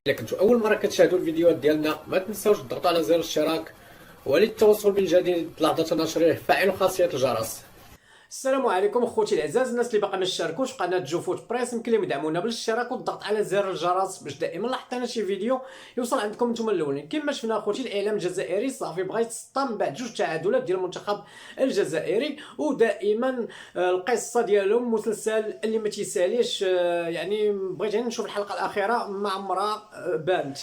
إلا كنتو أول مرة كتشاهدوا الفيديوهات ديالنا ما تنساوش تضغطوا على زر الاشتراك وللتوصل بالجديد لحظة نشره فعلوا خاصية الجرس. السلام عليكم اخوتي العزاز، الناس اللي باقا ما اشتركوش في قناه جوفوت بريس يمكن لهم يدعمونا بالاشتراك والضغط على زر الجرس باش دائما لاحظنا شي فيديو يوصل عندكم نتوما الاولين. كما شفنا اخوتي الاعلام الجزائري صافي بغى يتسطى من بعد جوج تعادلات ديال المنتخب الجزائري، ودائما القصه ديالهم مسلسل اللي ما تيساليش. يعني بغيت نشوف الحلقه الاخيره ما عمرها بانت.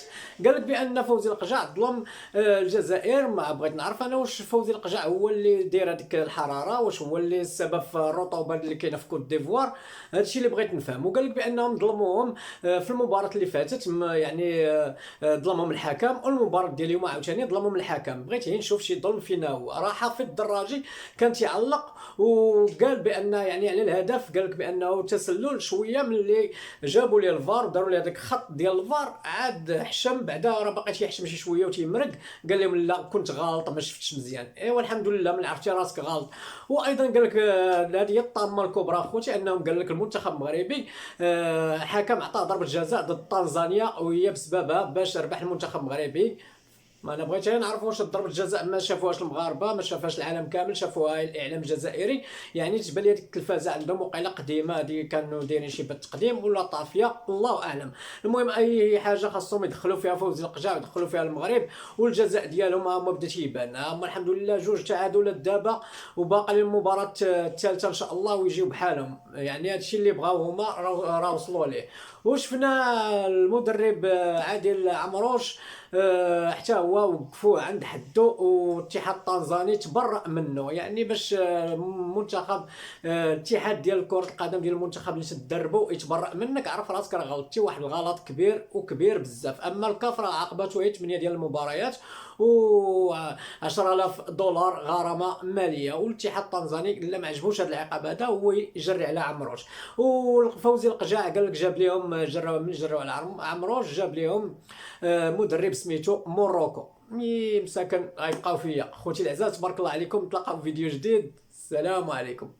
قال لك بان فوزي القجع ظلم الجزائر. ما بغيت نعرف انا واش فوزي القجع هو اللي داير هذيك الحراره، واش هو اللي السبب في الرطوبه اللي كاينه في كوت ديفوار. هادشي اللي بغيت نفهم. وقال لك بانهم ظلموهم في المباراه اللي فاتت، يعني ظلمهم الحكم، والمباراه ديال اليوم عاوتاني ظلمهم الحكم. بغيت نشوف شي ظلم فينا هو. راه حافظ الدراجي كان تيعلق وقال بان يعني على الهدف، قال لك بانه تسلل شويه ملي جابوا ليه الفار وداروا ليه هذاك الخط ديال الفار، عاد حشم بعدا راه باقي تيحشم شي شويه وتيمرق. قال لهم لا كنت غلط ما شفتش مزيان. ايوا الحمد لله من عرفتي راسك غلط. وايضا قال لك هذه هي الطامه الكبرى اخوتي، انهم قال لك المنتخب المغربي حكم عطاه ضربه جزاء ضد طنزانيا وهي بسببها باش ربح المنتخب المغربي. ما انا بغيت نعرف واش ضربه الجزاء ما شافوهاش المغاربه، ما شافهاش العالم كامل، شافوها الاعلام الجزائري. يعني تبان لي هذيك التلفازه عندهم وقيله قديمه، هذه كانوا دايرين شي بالتقديم ولا طافيه الله اعلم. المهم اي حاجه خاصهم يدخلوا فيها فوزي القجع ويدخلوا فيها المغرب، والجزاء ديالهم هما بدا يبان. هما الحمد لله جوج تعادلات دابا وباقي المباراه الثالثه ان شاء الله ويجيو بحالهم. يعني هادشي اللي بغاو هما راه وصلوا ليه. وشفنا المدرب عادل عمروش حتى هو وقفوه عند حده، والاتحاد التنزاني تبرأ منه. يعني باش منتخب الاتحاد ديال كرة القدم ديال المنتخب اللي تدربوا يتبرأ منك، عرف راسك راه غلطتي واحد الغلط كبير وكبير بزاف. اما الكاف راه عاقبته هي 8 ديال المباريات و 10000 دولار غرامه ماليه. والاتحاد التنزاني الا ما عجبوش هذا العقاب هذا هو يجري على عمروش. وفوزي القجاع قال لك جاب لهم جراو على عمروش، جاب لهم مدرب سميتو موروكو. مساكن غيبقاو فيا. خوتي العزاز تبارك الله عليكم، نتلاقاو في فيديو جديد. السلام عليكم.